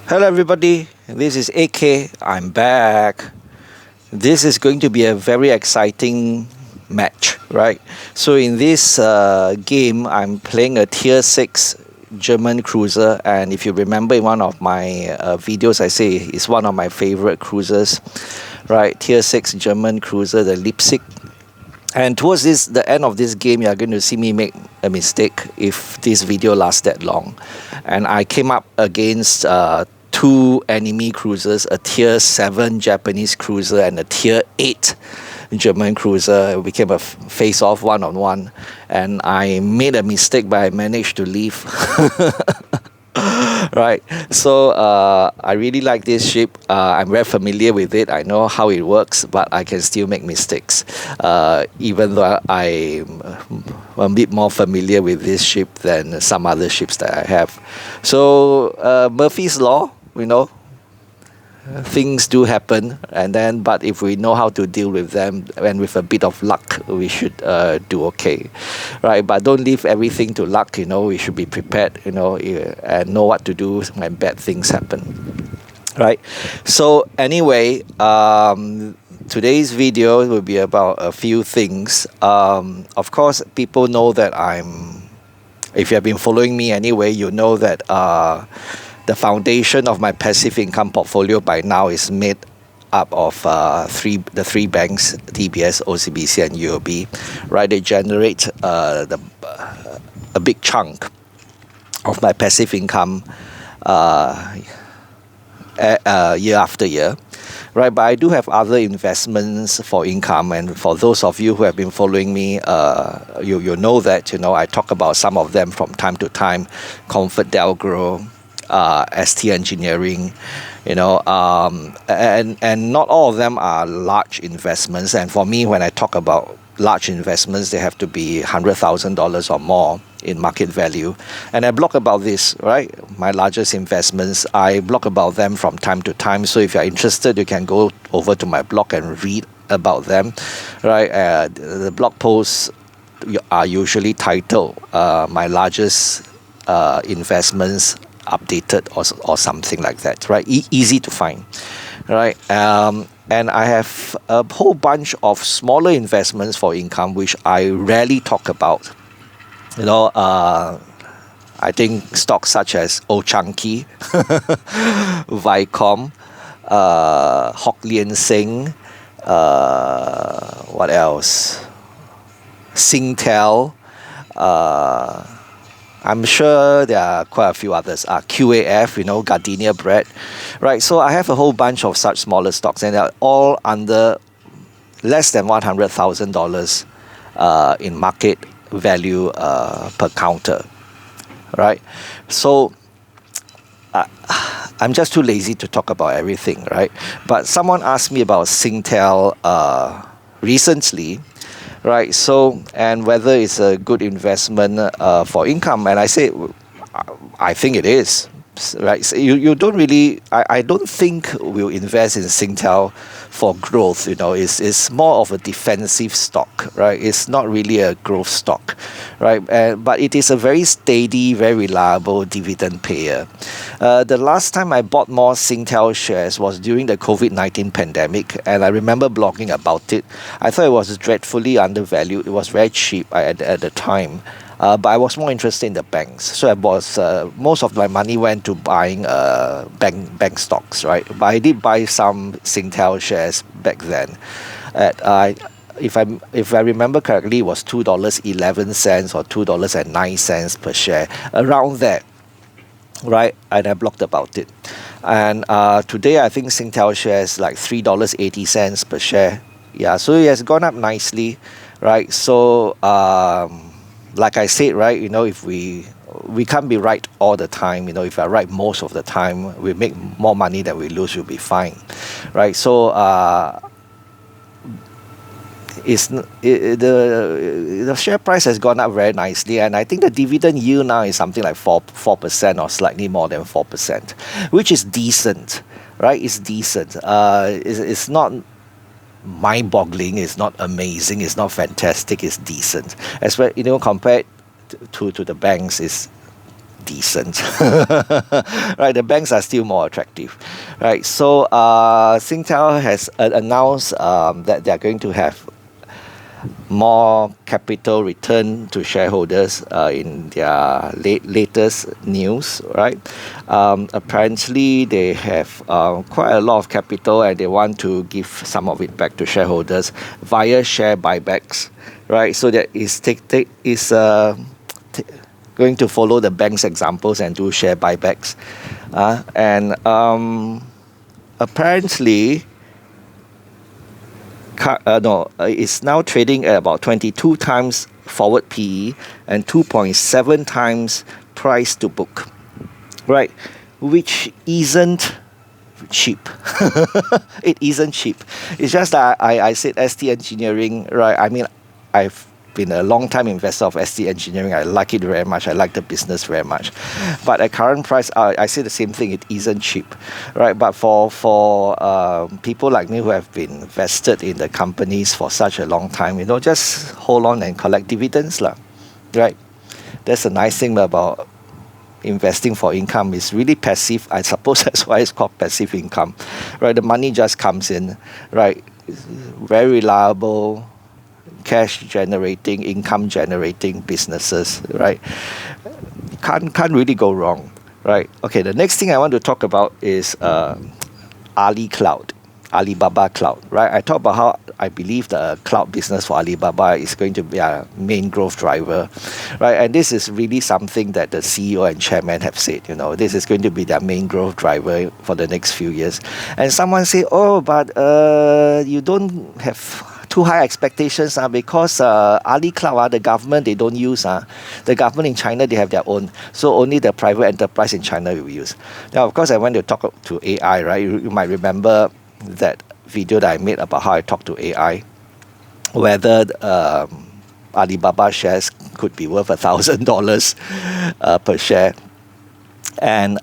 Hello everybody, this is AK. I'm back. This is going to be a very exciting match, right? So in this game, I'm playing a tier 6 German cruiser, and if you remember in one of my videos, I say it's one of my favorite cruisers, right? Tier 6 German cruiser, the Leipzig. And towards the end of this game, you're going to see me make a mistake if this video lasts that long. And I came up against two enemy cruisers, a tier 7 Japanese cruiser and a tier 8 German cruiser. It became a face-off one-on-one, and I made a mistake, but I managed to leave. Right, so I really like this ship. I'm very familiar with it. I know how it works, but I can still make mistakes, even though I'm a bit more familiar with this ship than some other ships that I have. So Murphy's Law, things do happen, but if we know how to deal with them and with a bit of luck, we should do okay, right? But don't leave everything to luck. We should be prepared, and know what to do when bad things happen, right? So anyway, today's video will be about a few things. Of course, people know that if you have been following me anyway, you know that the foundation of my passive income portfolio by now is made up of the three banks, DBS, OCBC, and UOB. Right, they generate a big chunk of my passive income year after year. Right, but I do have other investments for income, and for those of you who have been following me, you know that I talk about some of them from time to time. Comfort Delgro, ST Engineering, and not all of them are large investments. And for me, when I talk about large investments, they have to be $100,000 or more in market value. And I blog about this, right? My largest investments, I blog about them from time to time. So if you're interested, you can go over to my blog and read about them, right? The blog posts are usually titled "My Largest Investments Updated" or something like that, right? Easy to find, right? And I have a whole bunch of smaller investments for income, which I rarely talk about. I think stocks such as Old Chunky, Vicom, Hock Lien Sing, what else? SingTel. I'm sure there are quite a few others. QAF, Gardenia Bread, right? So I have a whole bunch of such smaller stocks, and they're all under less than $100,000 in market value per counter, right? So I'm just too lazy to talk about everything, right? But someone asked me about SingTel recently, right? So, and whether it's a good investment for income, and I say, I think it is, right? So you don't really, I don't think we'll invest in SingTel for growth. It's more of a defensive stock, right? It's not really a growth stock, right? But it is a very steady, very reliable dividend payer. The last time I bought more SingTel shares was during the COVID-19 pandemic, and I remember blogging about it. I thought it was dreadfully undervalued. It was very cheap at the time. But I was more interested in the banks, so I was most of my money went to buying bank stocks, right? But I did buy some SingTel shares back then. If I remember correctly, it was $2.11 or $2.09 per share, around that, right? And I blogged about it. And today I think SingTel shares like $3.80 per share. Yeah, so it has gone up nicely, right? So like I said, right, if we can't be right all the time. If I'm right most of the time, we make more money than we lose, we'll be fine, right? So the share price has gone up very nicely, and I think the dividend yield now is something like 4% or slightly more than 4%, which is decent, right? It's decent. It's not mind-boggling, it's not amazing, it's not fantastic, it's decent. As well, compared to the banks, is decent. Right, the banks are still more attractive. Right, so SingTel has announced that they are going to have more capital return to shareholders in their latest news, right? Apparently, they have quite a lot of capital and they want to give some of it back to shareholders via share buybacks, right? So that is going to follow the bank's examples and do share buybacks. And apparently, it's now trading at about 22 times forward PE and 2.7 times price to book, right? Which isn't cheap. It isn't cheap. It's just that I said ST Engineering, right? I mean, I've been a long time investor of ST Engineering. I like it very much. I like the business very much. But at current price, I say the same thing. It isn't cheap, right? But for people like me who have been invested in the companies for such a long time, just hold on and collect dividends, lah, right? That's a nice thing about investing for income. It's really passive. I suppose that's why it's called passive income, right? The money just comes in, right? It's very reliable, cash generating, income generating businesses, right? Can't really go wrong, right? Okay, the next thing I want to talk about is Alibaba Cloud, right? I talked about how I believe the cloud business for Alibaba is going to be a main growth driver, right? And this is really something that the CEO and chairman have said, this is going to be their main growth driver for the next few years. And someone say, oh, but you don't have too high expectations because Ali Cloud, the government, they don't use. The government in China, they have their own. So only the private enterprise in China will use. Now, of course, I went to talk to AI, right? You might remember that video that I made about how I talked to AI, whether Alibaba shares could be worth $1,000 per share. And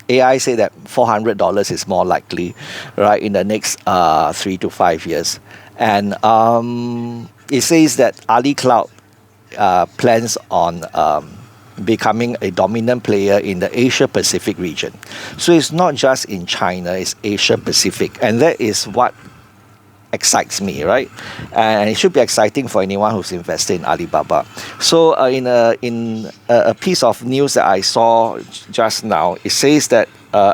AI say that $400 is more likely, right, in the next 3 to 5 years. And it says that Ali Cloud plans on becoming a dominant player in the Asia Pacific region. So it's not just in China, it's Asia Pacific. And that is what excites me, right? And it should be exciting for anyone who's invested in Alibaba. So in a piece of news that I saw just now, it says that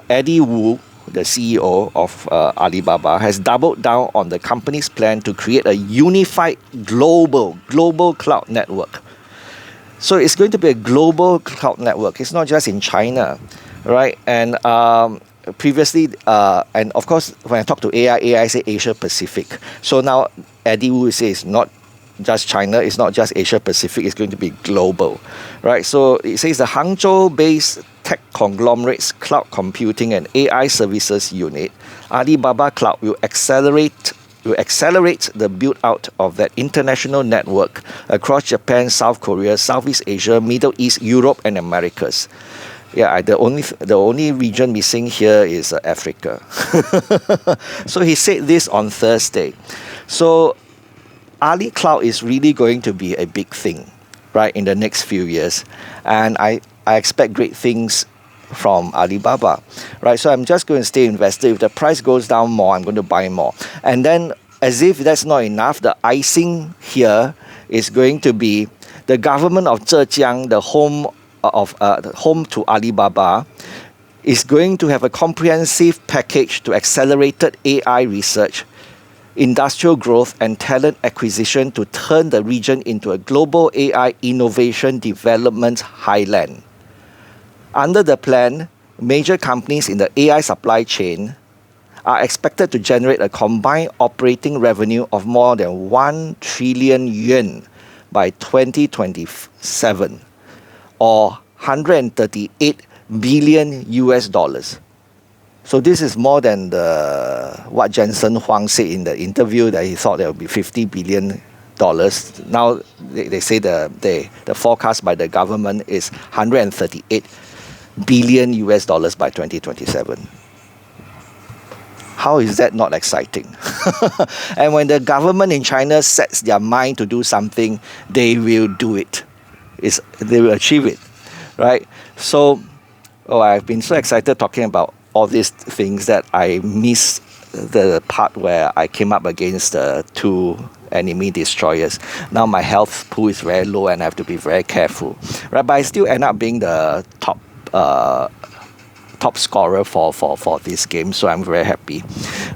Eddie Wu, the CEO of Alibaba, has doubled down on the company's plan to create a unified global cloud network. So it's going to be a global cloud network. It's not just in China, right? And previously, and of course, when I talk to AI say Asia Pacific. So now Eddie Wu says not just China, it's not just Asia Pacific, it's going to be global, right? So it says the Hangzhou-based tech conglomerate's cloud computing and AI services unit, Alibaba Cloud, will accelerate the build-out of that international network across Japan, South Korea, Southeast Asia, Middle East, Europe, and Americas. Yeah, the only region missing here is Africa. So he said this on Thursday. So Ali Cloud is really going to be a big thing, right, in the next few years. And I expect great things from Alibaba, right? So I'm just going to stay invested. If the price goes down more, I'm going to buy more. And then, as if that's not enough, the icing here is going to be the government of Zhejiang, the home to Alibaba, is going to have a comprehensive package to accelerated AI research, industrial growth, and talent acquisition to turn the region into a global AI innovation development highland. Under the plan, major companies in the AI supply chain are expected to generate a combined operating revenue of more than 1 trillion yuan by 2027, or 138 billion US dollars. So this is more than what Jensen Huang said in the interview, that he thought there would be $50 billion. Now they say the forecast by the government is 138 billion US dollars by 2027. How is that not exciting? And when the government in China sets their mind to do something, they will do it. They will achieve it, right? So, I've been so excited talking about all these things that I missed the part where I came up against the two enemy destroyers. Now my health pool is very low and I have to be very careful, right? But I still end up being the top scorer for this game, so I'm very happy,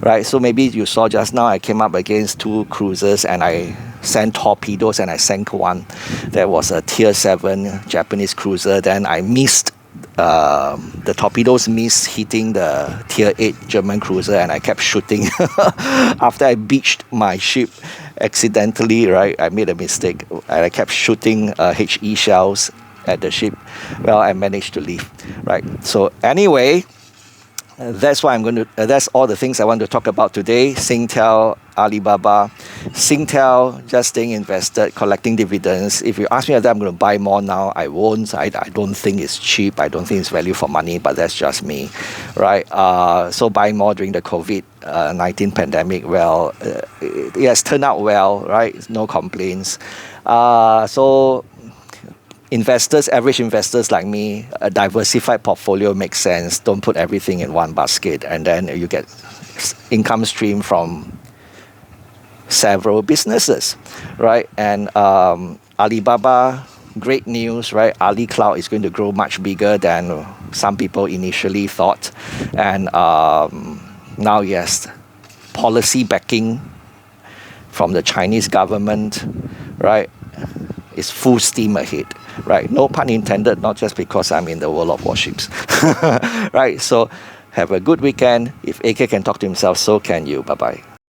right? So maybe you saw just now I came up against two cruisers and I sent torpedoes and I sank one. There was a tier 7 Japanese cruiser. Then I missed the torpedoes missed hitting the tier 8 German cruiser, and I kept shooting after I beached my ship accidentally, right? I made a mistake and I kept shooting HE shells at the ship. Well, I managed to leave, right? So anyway, that's what I'm going to. That's all the things I want to talk about today. SingTel, Alibaba, SingTel just staying invested, collecting dividends. If you ask me whether I'm going to buy more now, I won't. I don't think it's cheap. I don't think it's value for money. But that's just me, right? So buying more during the COVID-19 pandemic. Well, it has turned out well, right? No complaints. So. Average investors like me, a diversified portfolio makes sense. Don't put everything in one basket, and then you get income stream from several businesses, right? And Alibaba, great news, right? Ali Cloud is going to grow much bigger than some people initially thought, and now yes, policy backing from the Chinese government, right? Is full steam ahead, right? No pun intended, not just because I'm in the world of Warships, right? So have a good weekend. If AK can talk to himself, so can you. Bye-bye.